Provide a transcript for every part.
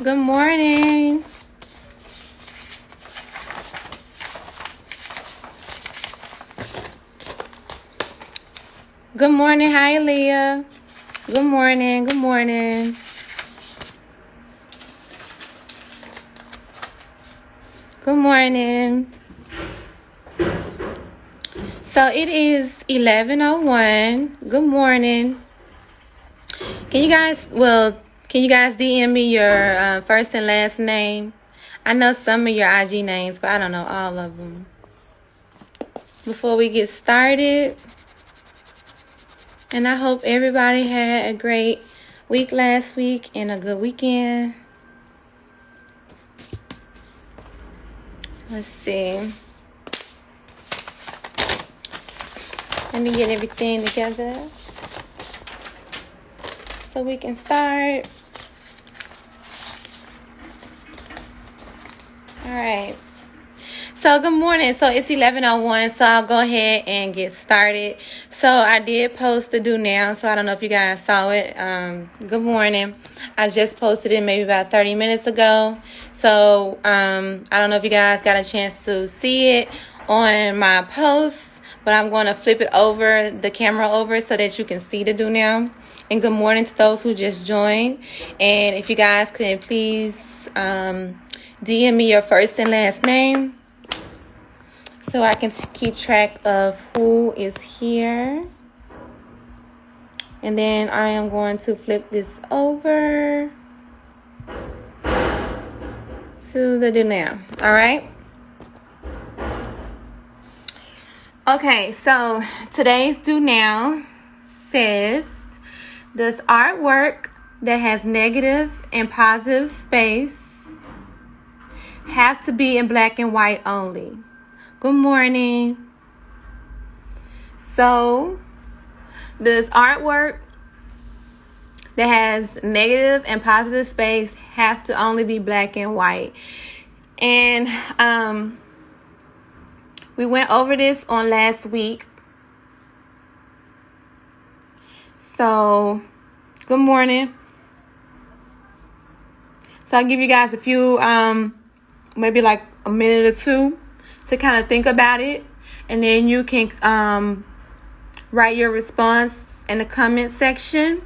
Good morning. Good morning. Hi, Leah. Good morning. Good morning. Good morning. So it is 11:01. Good morning. Can you guys DM me your first and last name? I know some of your IG names, but I don't know all of them. Before we get started, and I hope everybody had a great week last week and a good weekend. Let's see. Let me get everything together so we can start. All right. So good morning. So it's 11:01. So I'll go ahead and get started. So I did post the do now. So I don't know if you guys saw it. Good morning. I just posted it maybe about 30 minutes ago. So I don't know if you guys got a chance to see it on my post, but I'm going to flip it over, the camera over, so that you can see the do now. And good morning to those who just joined. And if you guys could please DM me your first and last name, so I can keep track of who is here. And then I am going to flip this over to the do now. All right. Okay, so today's do now says, does artwork that has negative and positive space have to be in black and white only? Good morning. So, does artwork that has negative and positive space have to only be black and white? And we went over this on last week. So, good morning. So I'll give you guys a few, maybe like a minute or two to kind of think about it. And then you can write your response in the comment section.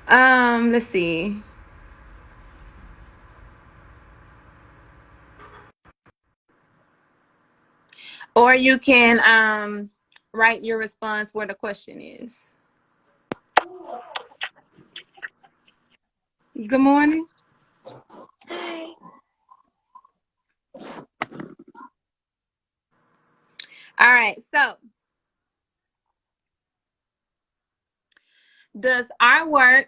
Let's see. Or you can write your response where the question is. Good morning. Hi. All right, so does artwork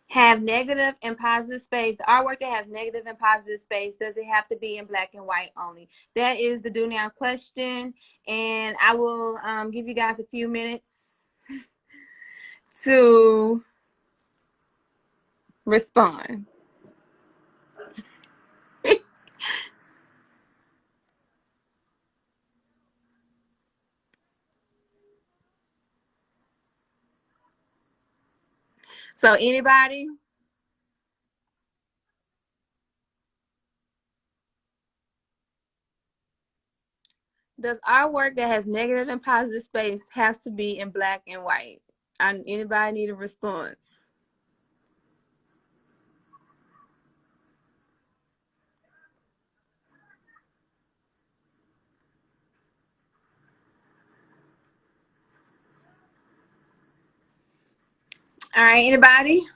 have negative and positive space? The artwork that has negative and positive space, does it have to be in black and white only? That is the do now question, and I will give you guys a few minutes to respond. So anybody? Does artwork that has negative and positive space have to be in black and white? Anybody need a response? All right, anybody?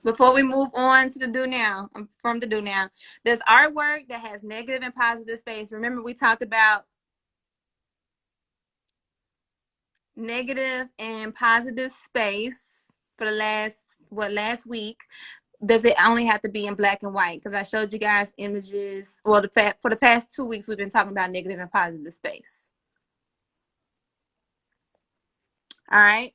Before we move on to the do now, from the do now, does artwork that has negative and positive space, remember we talked about negative and positive space for the last week. Does it only have to be in black and white? Because I showed you guys images. Well, for the past 2 weeks, we've been talking about negative and positive space. All right.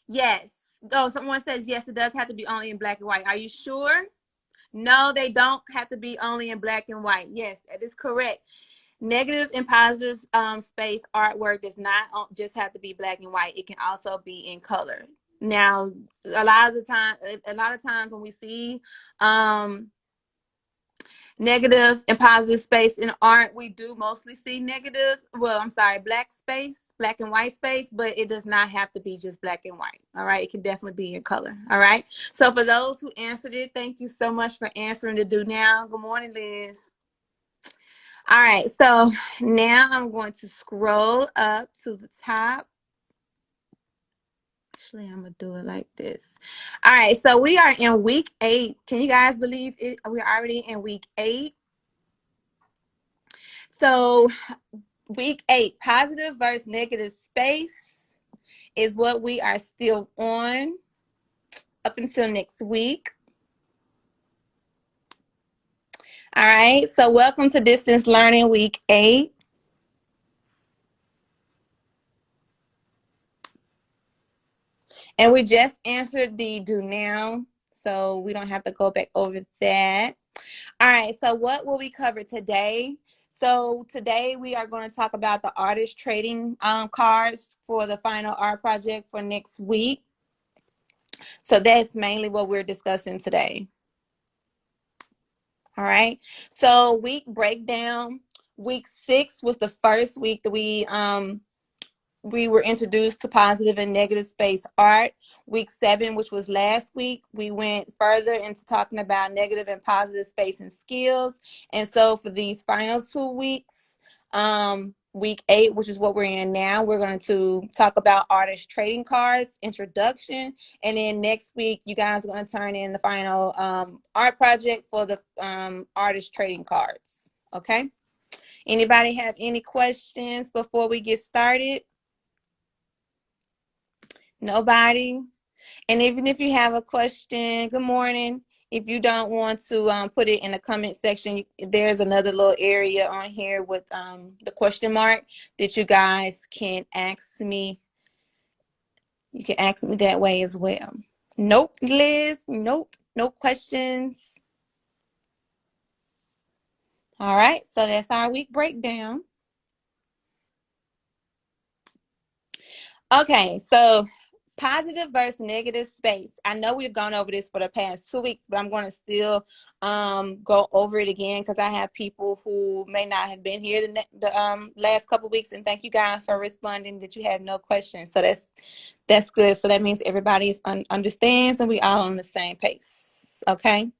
Yes. Oh, someone says yes, it does have to be only in black and white. Are you sure? No, they don't have to be only in black and white. Yes, that is correct. Negative and positive space artwork does not just have to be black and white. It can also be in color. Now, a lot of times when we see negative and positive space in art, we do mostly see black and white space, but it does not have to be just black and white. All right, it can definitely be in color. All right, so for those who answered it, thank you so much for answering the do now. Good morning, Liz. All right, so now I'm going to scroll up to the top. Actually, I'm gonna do it like this. All right, so we are in week 8. Can you guys believe it? We're already in week 8. So week 8, positive versus negative space, is what we are still on up until next week. All right, so welcome to Distance Learning Week 8. And we just answered the do now, so we don't have to go back over that. All right, so what will we cover today? So today we are going to talk about the artist trading cards for the final art project for next week. So that's mainly what we're discussing today. All right, so week breakdown. Week 6 was the first week that we were introduced to positive and negative space art. Week 7, which was last week, we went further into talking about negative and positive space and skills. And so for these final 2 weeks, week 8, which is what we're in now, we're going to talk about artist trading cards, introduction. And then next week, you guys are going to turn in the final art project for the artist trading cards. Okay. Anybody have any questions before we get started? Nobody? And even if you have a question, good morning. If you don't want to put it in the comment section, there's another little area on here with the question mark that you guys can ask me. You can ask me that way as well. Nope, Liz. Nope. No questions. All right. So that's our week breakdown. Okay. So positive versus negative space. I know we've gone over this for the past 2 weeks, but I'm going to still go over it again because I have people who may not have been here the last couple of weeks, and thank you guys for responding that you had no questions. So that's good. So that means everybody understands and we all on the same pace. Okay.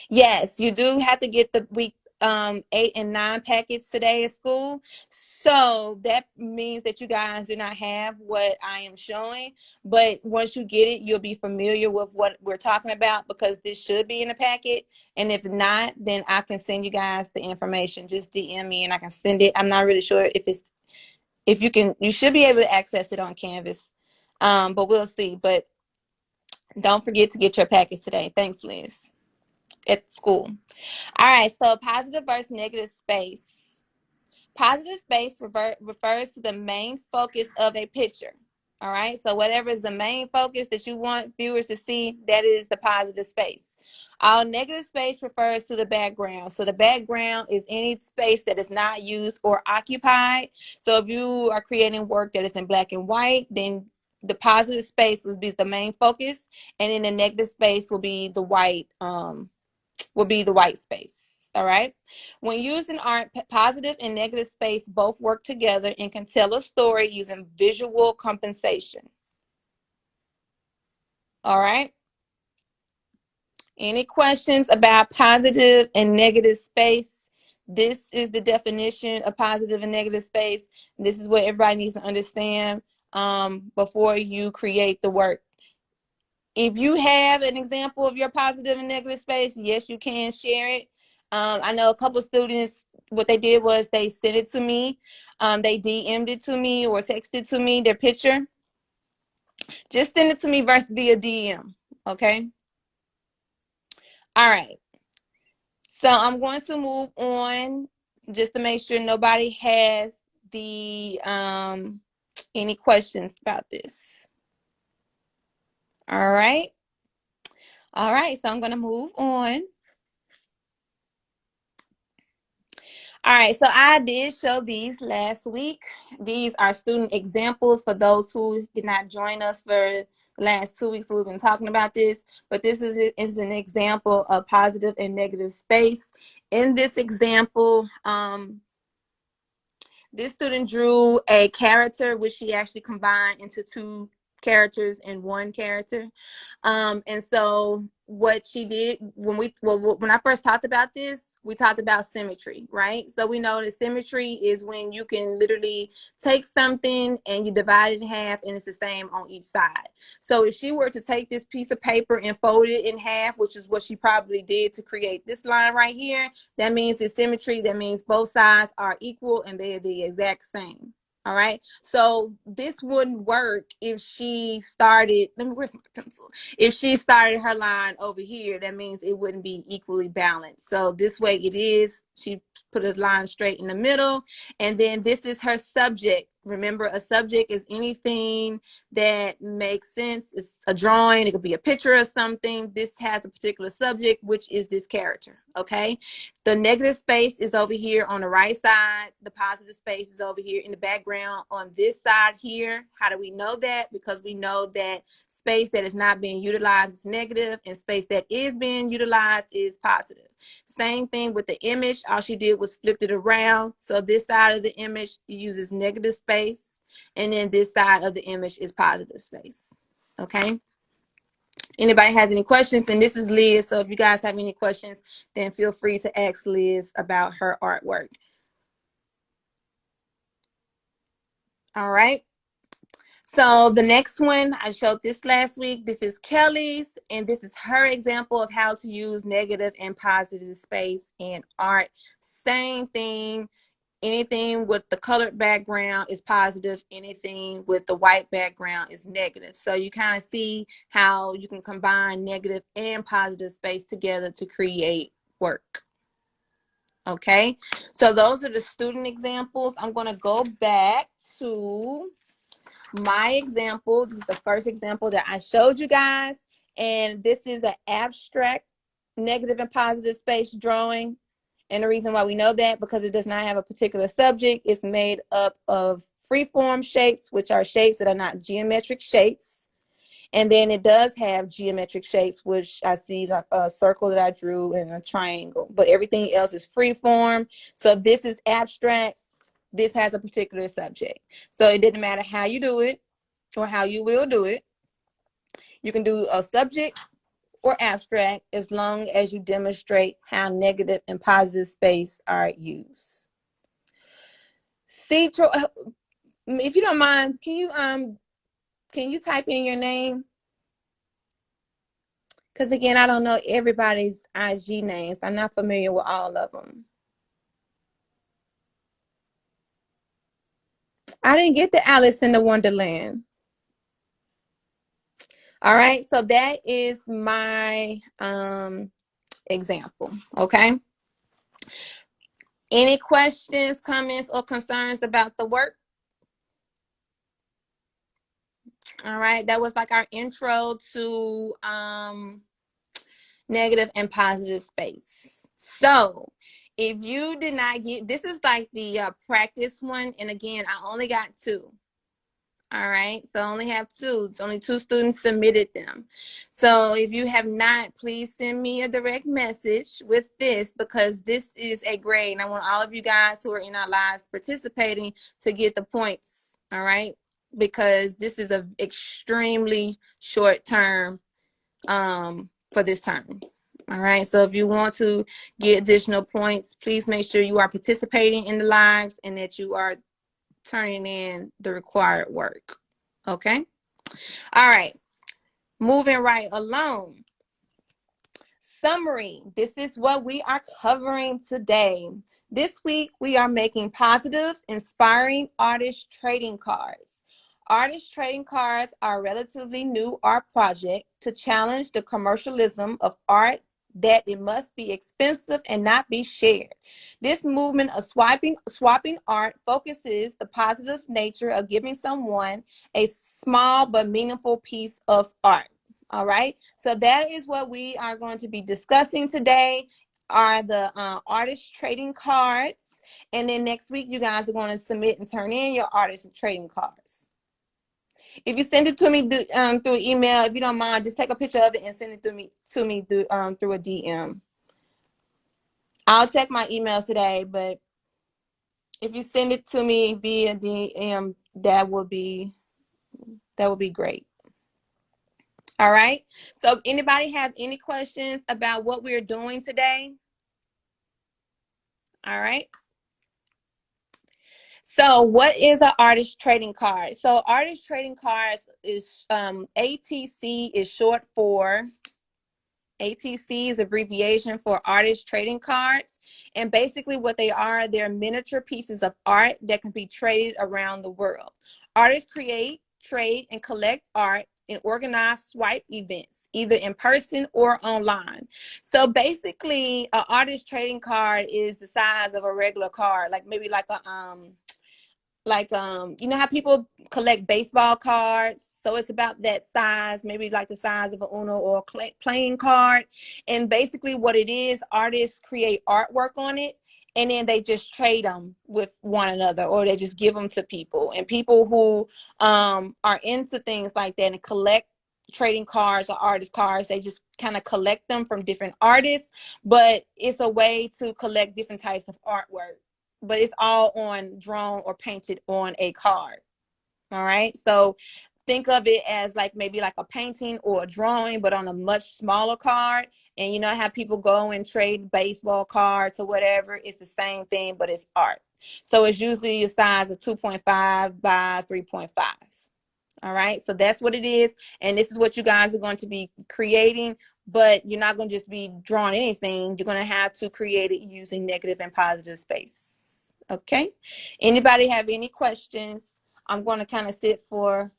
Yes, you do have to get the week 8 and 9 packets today at school. So that means that you guys do not have what I am showing. But once you get it, you'll be familiar with what we're talking about because this should be in the packet. And if not, then I can send you guys the information. Just DM me and I can send it. I'm not really sure if you should be able to access it on Canvas. But we'll see. But don't forget to get your packets today. Thanks, Liz. At school. All right, so positive versus negative space. Positive space refers to the main focus of a picture. All right, so whatever is the main focus that you want viewers to see, that is the positive space. All negative space refers to the background. So the background is any space that is not used or occupied. So if you are creating work that is in black and white, then the positive space will be the main focus, and then the negative space will be the white space. All right. When used in art, positive and negative space both work together and can tell a story using visual compensation. All right. Any questions about positive and negative space? This is the definition of positive and negative space. This is what everybody needs to understand before you create the work. If you have an example of your positive and negative space, yes, you can share it. I know a couple students, what they did was they sent it to me. They DM'd it to me or texted to me their picture. Just send it to me via DM. Okay. All right. So I'm going to move on just to make sure nobody has the any questions about this. All right. All right. So I'm going to move on. All right, so I did show these last week. These are student examples for those who did not join us for the last 2 weeks. We've been talking about this, but this is an example of positive and negative space. In this example, this student drew a character, which she actually combined into two characters and one character. And so what she did when I first talked about this, we talked about symmetry, right? So we know that symmetry is when you can literally take something and you divide it in half and it's the same on each side. So if she were to take this piece of paper and fold it in half, which is what she probably did to create this line right here, that means it's symmetry. That means both sides are equal and they're the exact same. All right. So this wouldn't work if she started. Where's my pencil? If she started her line over here, that means it wouldn't be equally balanced. So this way it is. She put a line straight in the middle. And then this is her subject. Remember, a subject is anything that makes sense. It's a drawing. It could be a picture of something. This has a particular subject, which is this character. Okay. The negative space is over here on the right side. The positive space is over here in the background on this side here. How do we know that? Because we know that space that is not being utilized is negative and space that is being utilized is positive. Same thing with the image. All she did was flipped it around. So this side of the image uses negative space, and then this side of the image is positive space. Okay. Anybody has any questions? And this is Liz. So if you guys have any questions, then feel free to ask Liz about her artwork. All right. So the next one, I showed this last week. This is Kelly's, and this is her example of how to use negative and positive space in art. Same thing. Anything with the colored background is positive. Anything with the white background is negative. So you kind of see how you can combine negative and positive space together to create work. Okay, so those are the student examples. I'm going to go back to my example. This is the first example that I showed you guys. And this is an abstract negative and positive space drawing. And the reason why we know that, because it does not have a particular subject. It's made up of freeform shapes, which are shapes that are not geometric shapes. And then it does have geometric shapes, which I see like a circle that I drew and a triangle. But everything else is freeform. So this is abstract. This has a particular subject. So it didn't matter how you do it or how you will do it. You can do a subject or abstract as long as you demonstrate how negative and positive space are used. See, if you don't mind, can you type in your name? Because again, I don't know everybody's IG names. I'm not familiar with all of them. I didn't get the Alice in the Wonderland. All right, so that is my example. Okay. Any questions, comments, or concerns about the work? All right, that was like our intro to negative and positive space. So if you did not get, this is like the practice one. And again, I only got two. All right, so I only have two. It's only two students submitted them. So if you have not, please send me a direct message with this, because this is a grade. And I want all of you guys who are in our lives participating to get the points. All right, because this is an extremely short term for this term. All right, so if you want to get additional points, please make sure you are participating in the lives and that you are turning in the required work. Okay. All right. Moving right along. Summary. This is what we are covering today. This week, we are making positive, inspiring artist trading cards. Artist trading cards are a relatively new art project to challenge the commercialism of art, that it must be expensive and not be shared. This movement of swapping art focuses the positive nature of giving someone a small but meaningful piece of art. All right. So that is what we are going to be discussing today are the artist trading cards. And then next week, you guys are going to submit and turn in your artist trading cards. If you send it to me through email, if you don't mind, just take a picture of it and send it to me through a DM. I'll check my email today, but if you send it to me via DM, that would be great. All right. So anybody have any questions about what we're doing today? All right. So what is an artist trading card? So artist trading cards is ATC is short for ATC is abbreviation for artist trading cards. And basically what they are, they're miniature pieces of art that can be traded around the world. Artists create, trade, and collect art in organized swipe events, either in person or online. So basically, an artist trading card is the size of a regular card, like maybe like you know how people collect baseball cards, so it's about that size, maybe like the size of an Uno or a playing card. And basically what it is, artists create artwork on it and then they just trade them with one another, or they just give them to people. And people who are into things like that and collect trading cards or artist cards, they just kind of collect them from different artists, but it's a way to collect different types of artwork, but it's all on drawn or painted on a card. All right. So think of it as like maybe like a painting or a drawing, but on a much smaller card. And you know how people go and trade baseball cards or whatever? It's the same thing, but it's art. So it's usually a size of 2.5 by 3.5. All right. So that's what it is. And this is what you guys are going to be creating, but you're not going to just be drawing anything. You're going to have to create it using negative and positive space. Okay. Anybody have any questions? I'm going to kind of sit for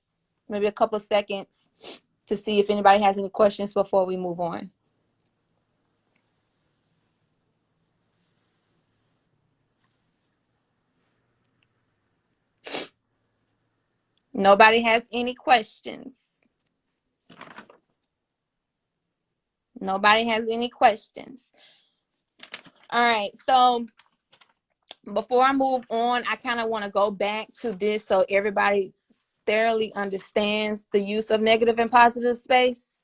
maybe a couple of seconds to see if anybody has any questions before we move on. Nobody has any questions. Nobody has any questions. All right. So before I move on, I kind of want to go back to this so everybody thoroughly understands the use of negative and positive space.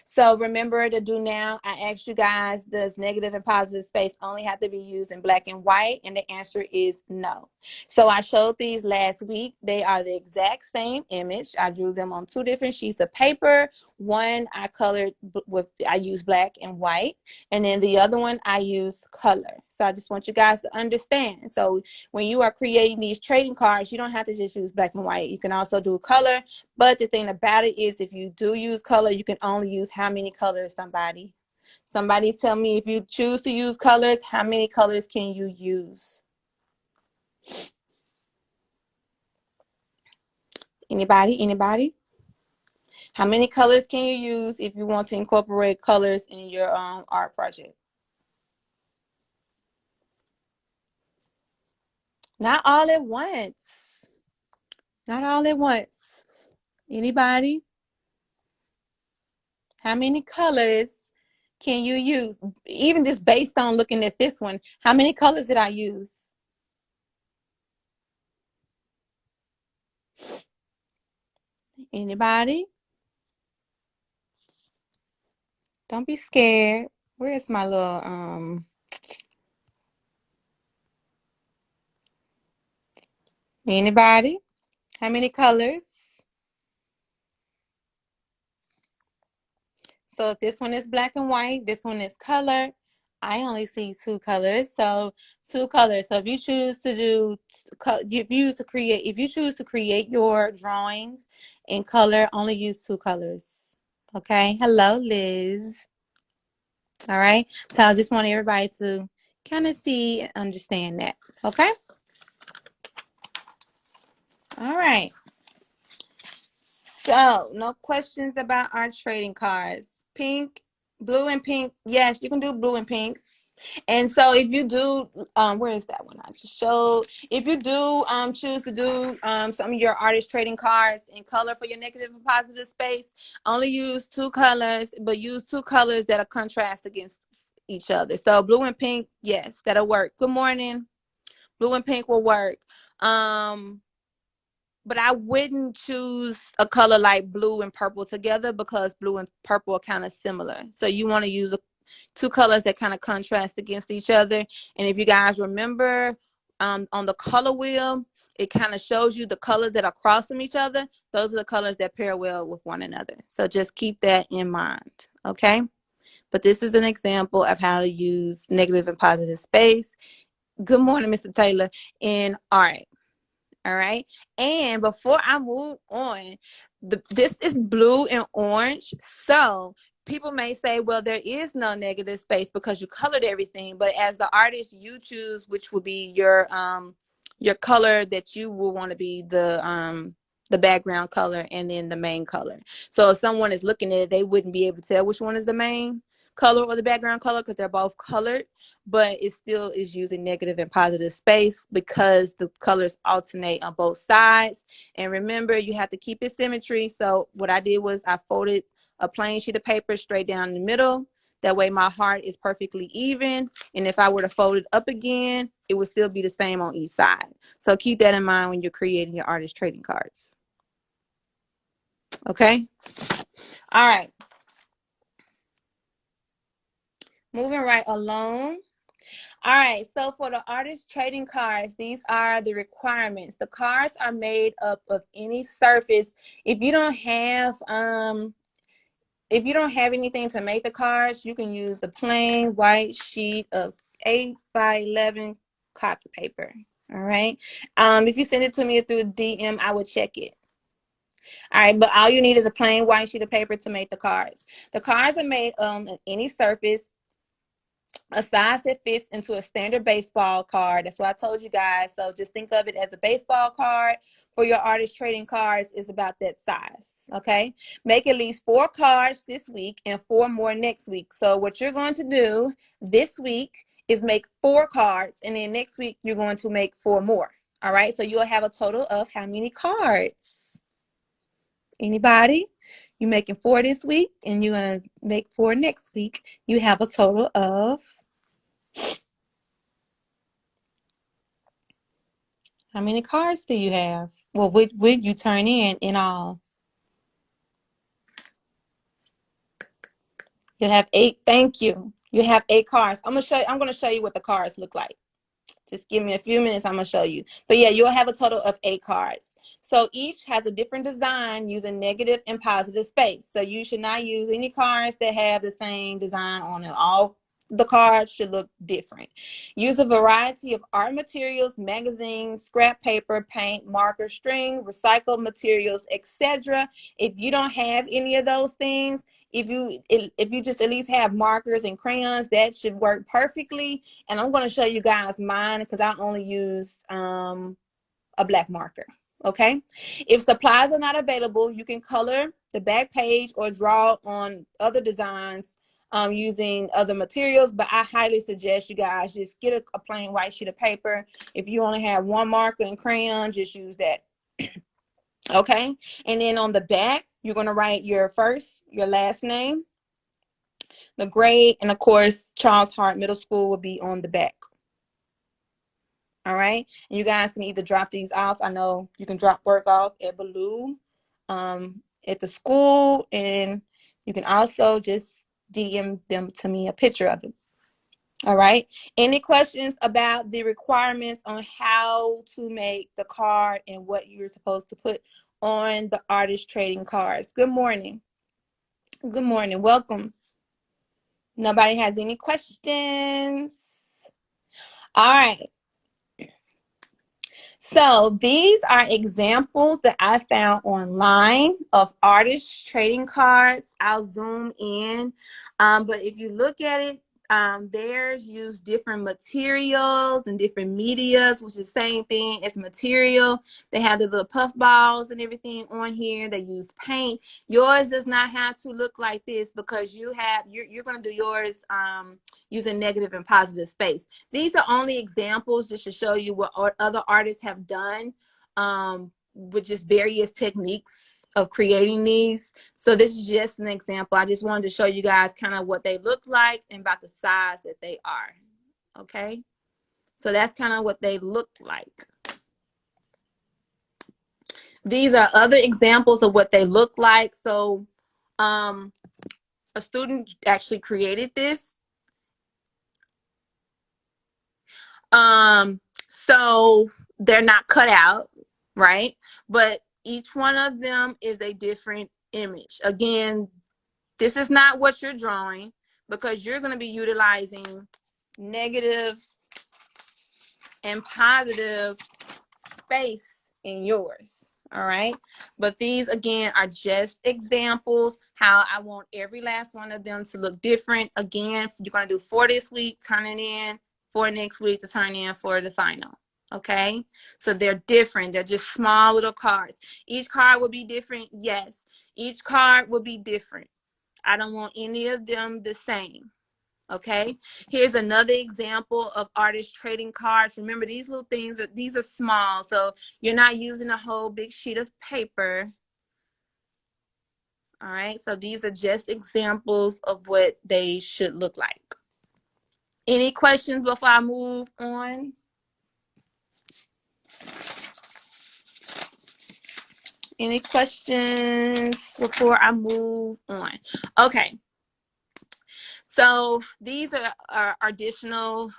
So remember to do now. I asked you guys, does negative and positive space only have to be used in black and white? And the answer is no. So I showed these last week. They are the exact same image. I drew them on two different sheets of paper. One I colored I used black and white. And then the other one I used color. So I just want you guys to understand. So when you are creating these trading cards, you don't have to just use black and white. You can also do color. But the thing about it is, if you do use color, you can only use how many colors? Somebody tell me, if you choose to use colors, how many colors can you use? Anybody? How many colors can you use if you want to incorporate colors in your art project? Not all at once. Not all at once. Anybody? How many colors can you use? Even just based on looking at this one, how many colors did I use? Anybody? Don't be scared. Where's my little anybody? How many colors? So if this one is black and white, this one is color. I only see two colors. So two colors. So if you choose to do if you choose to create your drawings in color, only use two colors. Okay. Hello, Liz. All right. So I just want everybody to kind of see and understand that. Okay. All right. So no questions about our trading cards. Pink, blue and pink. Yes, you can do blue and pink. And so if you do, where is that one I just showed? If you do choose to do some of your artist trading cards in color for your negative and positive space, only use two colors, but use two colors that are contrast against each other. So blue and pink, yes, that'll work. Good morning. Blue and pink will work. But I wouldn't choose a color like blue and purple together because blue and purple are kind of similar. So you want to use two colors that kind of contrast against each other. And if you guys remember, on the color wheel, it kind of shows you the colors that are crossing each other. Those are the colors that pair well with one another. So just keep that in mind, okay? But this is an example of how to use negative and positive space. Good morning, Mr. Taylor, in art. All right. And before I move on, this is blue and orange. So people may say, well, there is no negative space because you colored everything. But as the artist, you choose which will be your color that you will want to be the background color and then the main color. So if someone is looking at it, they wouldn't be able to tell which one is the main color or the background color because they're both colored, but it still is using negative and positive space because the colors alternate on both sides. And remember, you have to keep it symmetry. So what I did was I folded a plain sheet of paper straight down the middle. That way my heart is perfectly even. And if I were to fold it up again, it would still be the same on each side. So keep that in mind when you're creating your artist trading cards. Okay? All right. Moving right along. All right, so for the artist trading cards, these are the requirements. The cards are made up of any surface. If you don't have anything to make the cards, you can use the plain white sheet of 8x11 copy paper. All right. If you send it to me through DM, I would check it. All right, but all you need is a plain white sheet of paper to make the cards. The cards are made on any surface, a size that fits into a standard baseball card. That's what I told you guys. So just think of it as a baseball card. For your artist trading cards is about that size. Okay. Make at least 4 cards this week and 4 more next week. So what you're going to do this week is make 4 cards, and then next week you're going to make 4 more. All right. So you'll have a total of how many cards? Anybody? You're making 4 this week and you're going to make 4 next week. You have a total of, how many cards do you have? Well, would you turn in all? You have 8. Thank you. You have 8 cards. I'm going to show you what the cards look like. Just give me a few minutes. I'm going to show you. But yeah, you'll have a total of 8 cards. So each has a different design using negative and positive space. So you should not use any cards that have the same design on it. All the cards should look different. Use a variety of art materials, magazines, scrap paper, paint, marker, string, recycled materials, etc. If you don't have any of those things, if you just at least have markers and crayons, that should work perfectly. And I'm going to show you guys mine because I only used a black marker. Okay. If supplies are not available, you can color the back page or draw on other designs using other materials. But I highly suggest you guys just get a plain white sheet of paper. If you only have 1 marker and crayon, just use that. Okay. And then on the back, you're going to write your first, your last name, the grade, and of course, Charles Hart Middle School will be on the back. All right. And you guys can either drop these off. I know you can drop work off at Baloo at the school, and you can also just DM them to me a picture of it. All right. Any questions about the requirements on how to make the card and what you're supposed to put on the artist trading cards? Good morning. Good morning. Welcome. Nobody has any questions? All right. So these are examples that I found online of artist trading cards. I'll zoom in. But if you look at it, theirs use different materials and different medias, which is the same thing as material. They have the little puff balls and everything on here. They use paint. Yours does not have to look like this because you're going to do yours using negative and positive space. These are only examples just to show you what other artists have done with just various techniques of creating these. So this is just an example. I just wanted to show you guys kind of what they look like and about the size that they are. Okay, so that's kind of what they look like. These are other examples of what they look like. So a student actually created this. So they're not cut out, right? But each one of them is a different image. Again, this is not what you're drawing because you're going to be utilizing negative and positive space in yours. All right. But these, again, are just examples how I want every last one of them to look different. Again, you're going to do 4 this week, turn it in for next week to turn in for the final. Okay. So they're different. They're just small little cards. Each card will be different. Yes. Each card will be different. I don't want any of them the same. Okay, here's another example of artists trading cards. Remember, these little things, these are small, so you're not using a whole big sheet of paper. All right, so these are just examples of what they should look like. Any questions before I move on? Any questions before I move on? Okay. So these are additional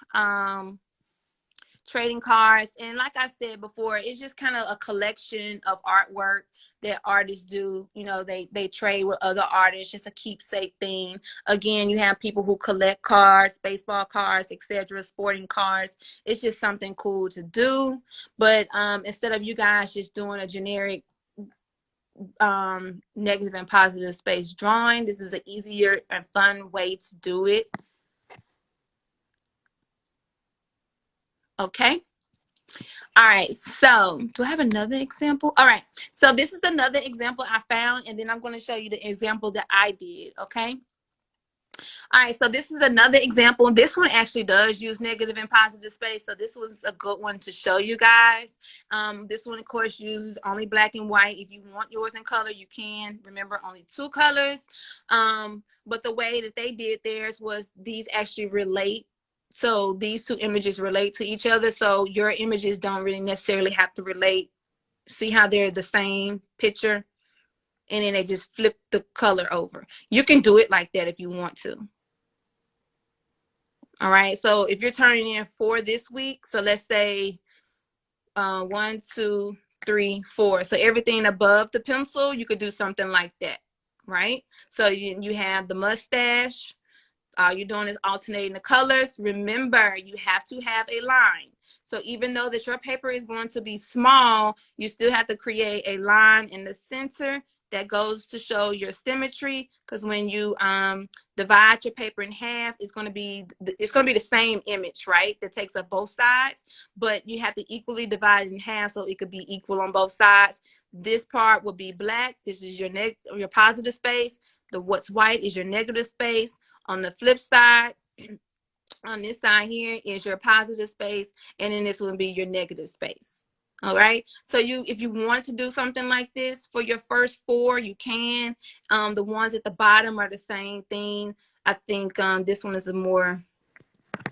trading cards. And like I said before, it's just kind of a collection of artwork that artists do. You know, they trade with other artists. It's a keepsake thing. Again, you have people who collect cards, baseball cards, etc., sporting cards. It's just something cool to do. But instead of you guys just doing a generic negative and positive space drawing, this is an easier and fun way to do it. Okay. All right, so do I have another example? All right, so this is another example I found, and then I'm going to show you the example that I did, okay? All right, so this is another example. This one actually does use negative and positive space, so this was a good one to show you guys. This one, of course, uses only black and white. If you want yours in color, you can. Remember, only 2 colors. But the way that they did theirs was these actually relate. So these 2 images relate to each other. So your images don't really necessarily have to relate. See how they're the same picture? And then they just flip the color over. You can do it like that if you want to. All right. So if you're turning in 4 this week, so let's say 1, 2, 3, 4. So everything above the pencil, you could do something like that. Right. So you have the mustache. All you're doing is alternating the colors. Remember, you have to have a line. So even though that your paper is going to be small, you still have to create a line in the center that goes to show your symmetry. Because when you divide your paper in half, it's going to be the same image, right? That takes up both sides, but you have to equally divide it in half so it could be equal on both sides. This part will be black. This is your positive space. What's white is your negative space. On the flip side, on this side here is your positive space, and then this will be your negative space. All right. So if you want to do something like this for your first 4, you can. The ones at the bottom are the same thing. I think this one is a more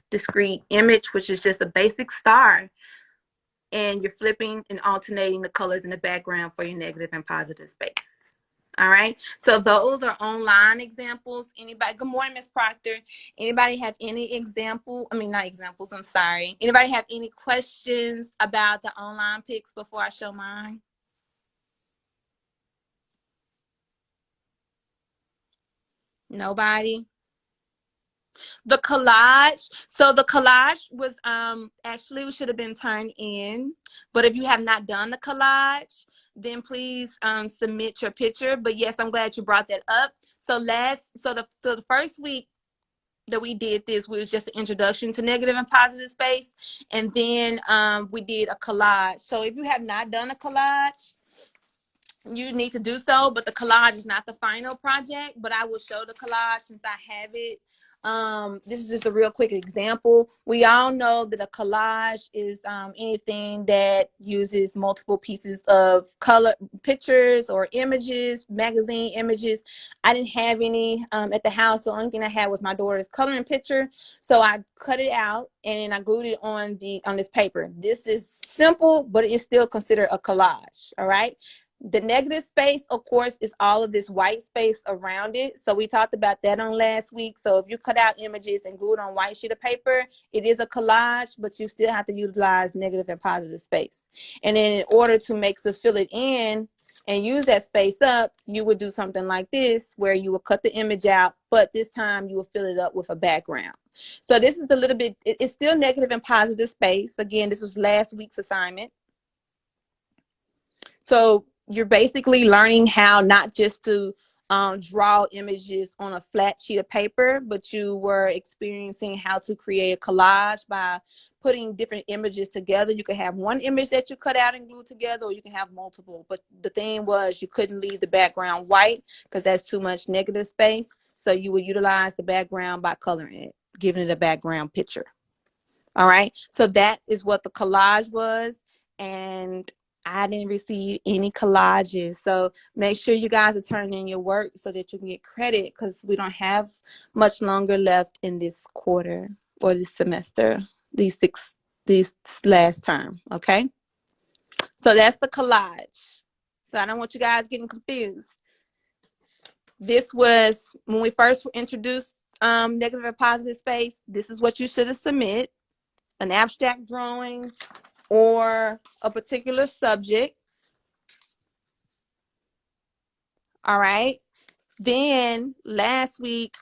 discrete image, which is just a basic star. And you're flipping and alternating the colors in the background for your negative and positive space. All right, so those are online examples. Anybody? Good morning, Miss Proctor. Anybody have any not examples, I'm sorry. Anybody have any questions about the online pics before I show mine? Nobody? The collage. So the collage was actually should have been turned in. But if you have not done the collage, then please submit your picture. But yes, I'm glad you brought that up. So the first week that we did this was just an introduction to negative and positive space. And then we did a collage. So if you have not done a collage, you need to do so, but the collage is not the final project, but I will show the collage since I have it. This is just a real quick example. We all know that a collage is anything that uses multiple pieces of color, pictures or images, magazine images. I didn't have any at the house. The only thing I had was my daughter's coloring picture. So I cut it out and then I glued it on this paper. This is simple, but it's still considered a collage. All right. The negative space, of course, is all of this white space around it. So we talked about that on last week. So if you cut out images and glue it on white sheet of paper, it is a collage, but you still have to utilize negative and positive space. And then in order to fill it in and use that space up, you would do something like this, where you will cut the image out, but this time you will fill it up with a background. So this is a little bit, it's still negative and positive space. Again, this was last week's assignment. So you're basically learning how not just to draw images on a flat sheet of paper, but you were experiencing how to create a collage by putting different images together. You could have one image that you cut out and glue together, or you can have multiple. But the thing was, you couldn't leave the background white because that's too much negative space. So you would utilize the background by coloring it, giving it a background picture. All right. So that is what the collage was. And I didn't receive any collages. So make sure you guys are turning in your work so that you can get credit, because we don't have much longer left in this quarter or this semester, this last term. Okay. So that's the collage. So I don't want you guys getting confused. This was when we first introduced negative and positive space. This is what you should have submitted: an abstract drawing or a particular subject. All right. Then last week,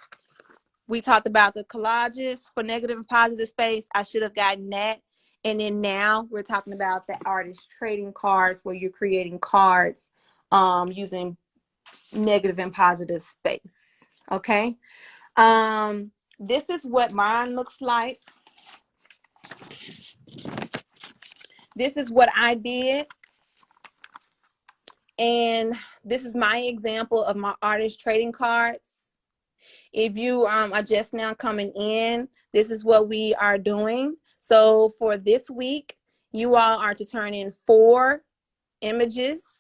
we talked about the collages for negative and positive space. I should have gotten that. And then now we're talking about the artist trading cards, where you're creating cards using negative and positive space. Okay. This is what mine looks like. This is what I did. And this is my example of my artist trading cards. If you are just now coming in, this is what we are doing. So for this week, you all are to turn in 4 images,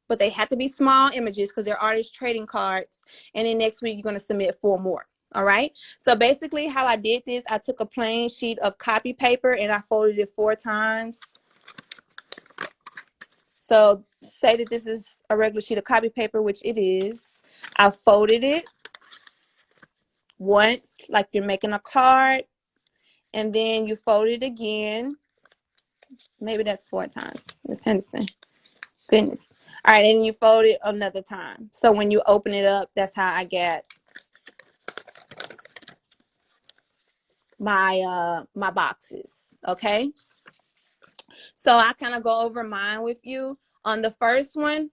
but they have to be small images because they're artist trading cards. And then next week, you're going to submit 4 more. All right. So basically how I did this, I took a plain sheet of copy paper and I folded it 4 times. So say that this is a regular sheet of copy paper, which it is. I folded it once, like you're making a card, and then you fold it again. Maybe that's 4 times. Miss Henderson. Goodness. All right, and you fold it another time. So when you open it up, that's how I get my my boxes. Okay. So I kind of go over mine with you. On the first one,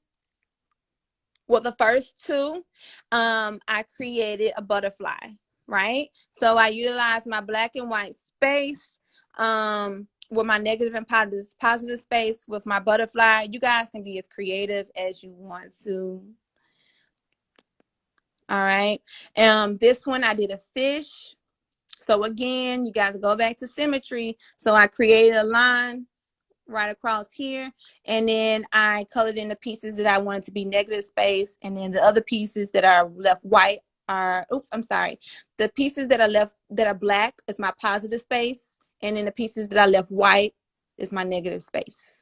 well, the first 2, I created a butterfly, right? So I utilized my black and white space with my negative and positive space with my butterfly. You guys can be as creative as you want to. All right. This one I did a fish. So again, you got to go back to symmetry. So I created a line right across here, and then I colored in the pieces that I wanted to be negative space, and then the other pieces that are left white are, the pieces that are left that are black is my positive space, and then the pieces that I left white is my negative space.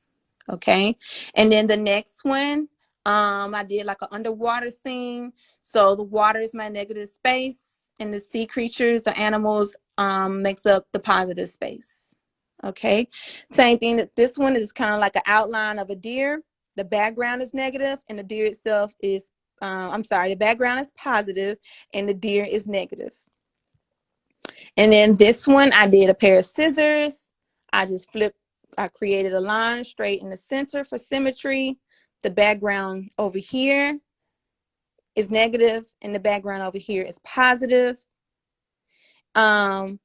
Okay. And then the next one, I did like an underwater scene. So the water is my negative space, and the sea creatures or animals makes up the positive space. Okay. Same thing, that this one is kind of like an outline of a deer. The background is negative and the deer itself is, the background is positive and the deer is negative. And then this one, I did a pair of scissors. I created a line straight in the center for symmetry. The background over here is negative and the background over here is positive. Yes,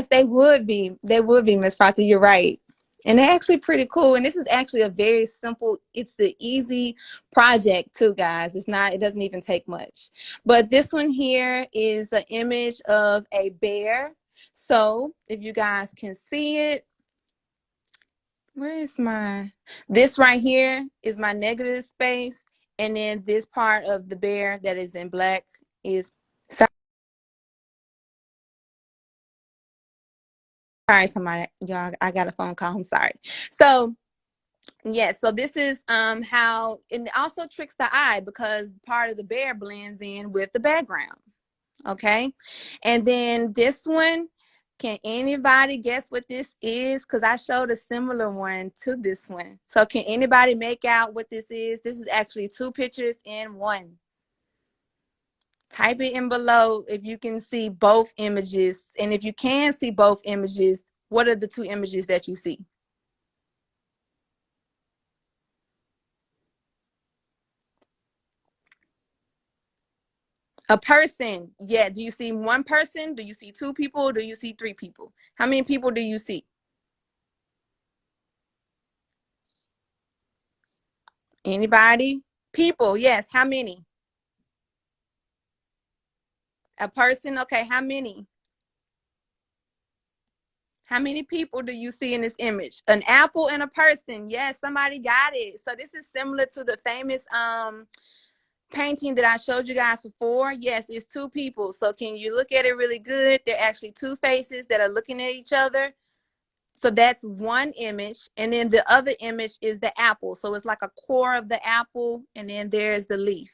they would be. They would be, Miss Proctor. You're right. And they're actually pretty cool. And this is actually a very simple, it's the easy project too, guys. It doesn't even take much. But this one here is an image of a bear. So if you guys can see it, this right here is my negative space. And then this part of the bear that is in black is, sorry, somebody, y'all, I got a phone call. I'm sorry. So yes, so this is how, and it also tricks the eye because part of the bear blends in with the background. Okay. And then this one, can anybody guess what this is? Because I showed a similar one to this one. So can anybody make out what this is? This is actually two pictures in one. Type it in below if you can see both images. And if you can see both images, what are the two images that you see? A person. Yeah. Do you see one person? Do you see two people? Do you see three people? How many people do you see? Anybody? People. Yes. How many? A person. Okay. How many? How many people do you see in this image? An apple and a person. Yes, somebody got it. So this is similar to the famous painting that I showed you guys before. Yes, it's two people. So can you look at it really good? They're actually two faces that are looking at each other. So that's one image. And then the other image is the apple. So it's like a core of the apple, and then there's the leaf.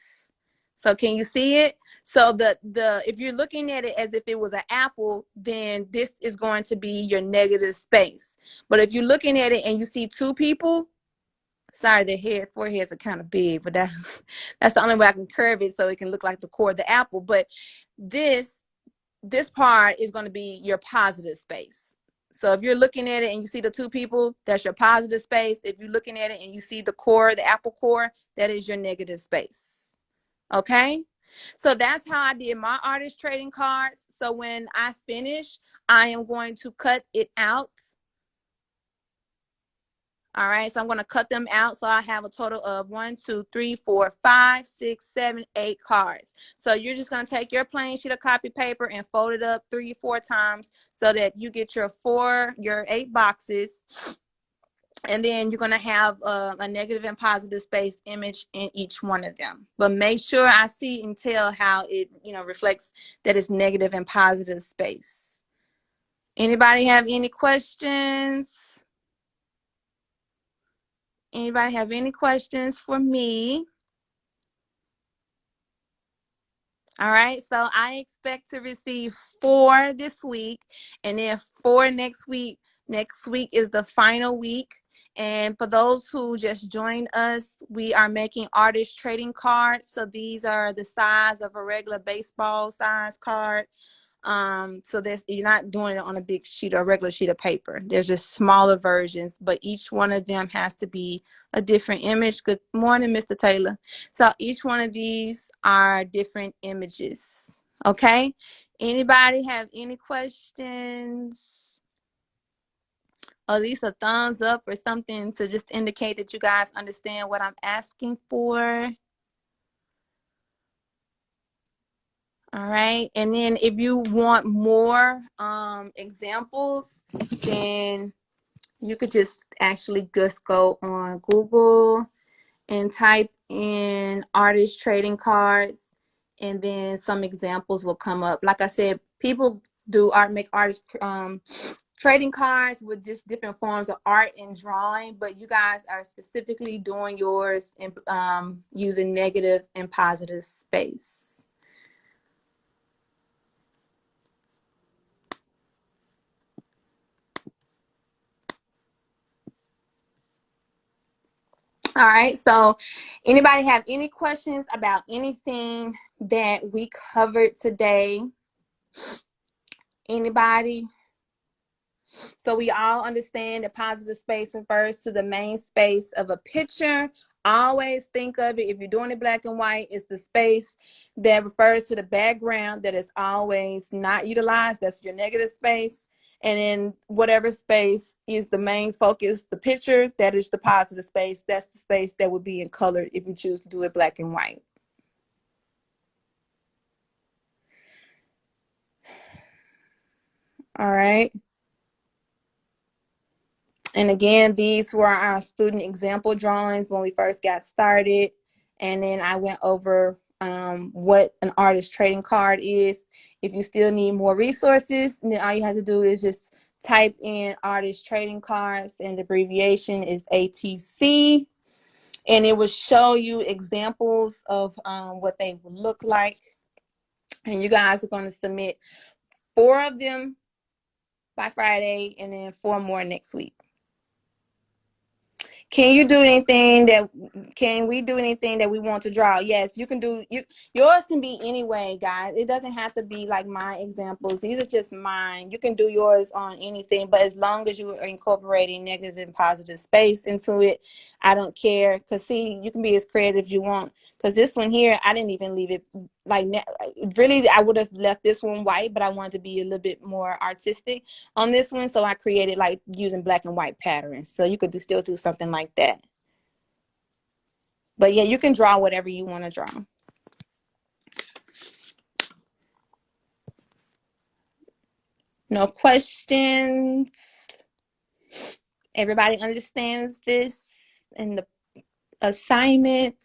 So can you see it? So the if you're looking at it as if it was an apple, then this is going to be your negative space. But if you're looking at it and you see two people, sorry, their foreheads are kind of big, but that's the only way I can curve it so it can look like the core of the apple. But this part is going to be your positive space. So if you're looking at it and you see the two people, that's your positive space. If you're looking at it and you see the core, the apple core, that is your negative space. Okay. So that's how I did my artist trading cards. So when I finish, I am going to cut it out. All right, so I'm going to cut them out. So I have a total of 1, 2, 3, 4, 5, 6, 7, 8 cards. So you're just going to take your plain sheet of copy paper and fold it up 3 or 4 times so that you get your 8 boxes. And then you're going to have a negative and positive space image in each one of them. But make sure I see and tell how it, reflects that it's negative and positive space. Anybody have any questions? Anybody have any questions for me? All right, so I expect to receive 4 this week, and then 4 next week. Next week is the final week. And for those who just joined us, we are making artist trading cards. So these are the size of a regular baseball size card. So you're not doing it on a big sheet or a regular sheet of paper. There's just smaller versions, but each one of them has to be a different image. Good morning, Mr. Taylor. So each one of these are different images. Okay. Anybody have any questions? Or at least a thumbs up or something to just indicate that you guys understand what I'm asking for. All right. And then if you want more examples, then you could just actually just go on Google and type in artist trading cards, and then some examples will come up. Like I said, people make artist trading cards with just different forms of art and drawing, but you guys are specifically doing yours in, using negative and positive space. All right, so anybody have any questions about anything that we covered today? Anybody? So we all understand that positive space refers to the main space of a picture Always think of it, if you're doing it black and white, it's the space that refers to the background that is always not utilized. That's your negative space. And then whatever space is the main focus, the picture, that is the positive space. That's the space that would be in color if you choose to do it black and white. All right. And again, these were our student example drawings when we first got started. And then I went over what an artist trading card is. If you still need more resources, then all you have to do is just type in artist trading cards, and the abbreviation is ATC. And it will show you examples of what they would look like. And you guys are going to submit 4 of them by Friday, and then 4 more next week. Can we do anything that we want to draw? Yes, you can do. Yours can be any way, guys. It doesn't have to be like my examples. These are just mine. You can do yours on anything, but as long as you are incorporating negative and positive space into it, I don't care. Because see, you can be as creative as you want. Because this one here, I didn't even leave it like, really, I would have left this one white, but I wanted to be a little bit more artistic on this one. So I created like using black and white patterns. So you could still do something like that. But yeah, you can draw whatever you want to draw. No questions. Everybody understands this and the assignment.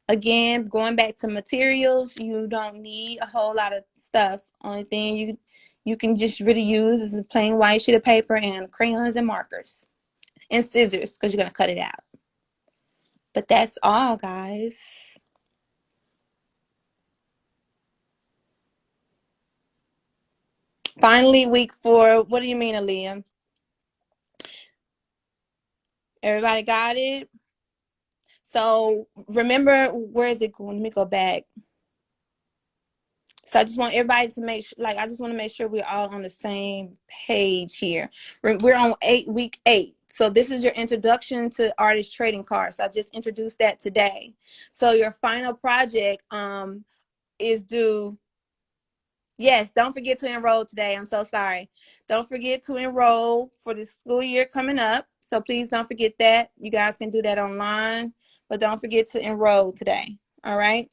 Again, going back to materials, you don't need a whole lot of stuff. Only thing you can just really use is a plain white sheet of paper and crayons and markers and scissors, because you're going to cut it out. But that's all, guys. Finally, week 4. What do you mean, Aaliyah? Everybody got it? So remember, where is it going? Let me go back. So I just want everybody to make sure, I just want to make sure we're all on the same page here. We're on week 8. So this is your introduction to artist trading cards. I just introduced that today. So your final project is due. Yes, don't forget to enroll today. I'm so sorry. Don't forget to enroll for the school year coming up. So please don't forget that. You guys can do that online, but don't forget to enroll today. All right.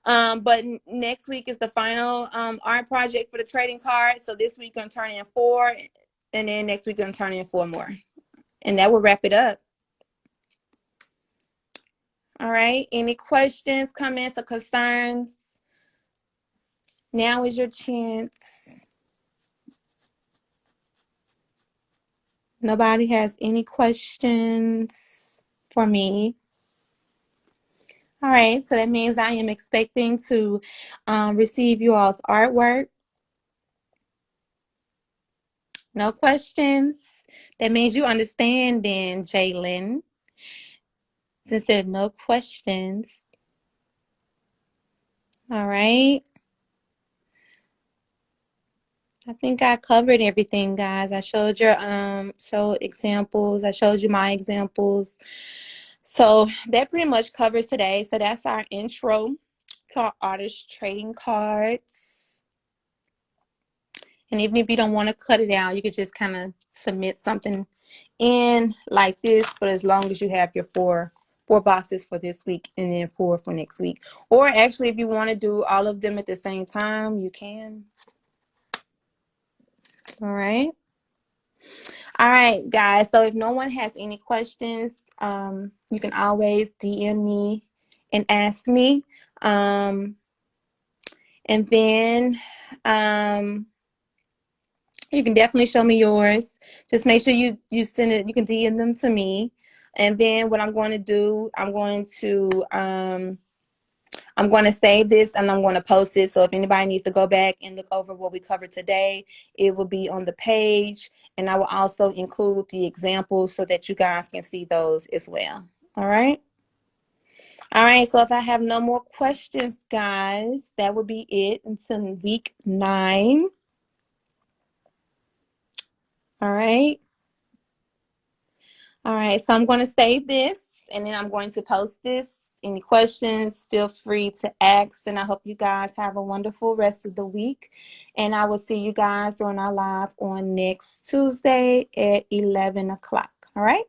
But next week is the final art project for the trading card. So this week gonna turn in 4, and then next week gonna turn in 4 more. And that will wrap it up. All right. Any questions, comments, or concerns? Now is your chance. Nobody has any questions for me? All right, so that means I am expecting to receive you all's artwork. No questions? That means you understand then, Jalen. Since there are no questions. All right. I think I covered everything, guys. I showed your examples. I showed you my examples. So that pretty much covers today. So that's our intro to our artist trading cards. And even if you don't want to cut it out, you could just kind of submit something in like this. But as long as you have your four boxes for this week and then 4 for next week. Or actually, if you want to do all of them at the same time, you can. All right. All right, guys. So if no one has any questions, you can always DM me and ask me. And then you can definitely show me yours. Just make sure you send it. You can DM them to me. And then what I'm going to do, I'm going to save this and I'm going to post it. So if anybody needs to go back and look over what we covered today, it will be on the page. And I will also include the examples so that you guys can see those as well. All right. All right. So if I have no more questions, guys, that will be it until week 9. All right. All right. So I'm going to save this. and then I'm going to post this. Any questions, feel free to ask. And I hope you guys have a wonderful rest of the week. And I will see you guys on our live on next Tuesday at 11 o'clock. All right.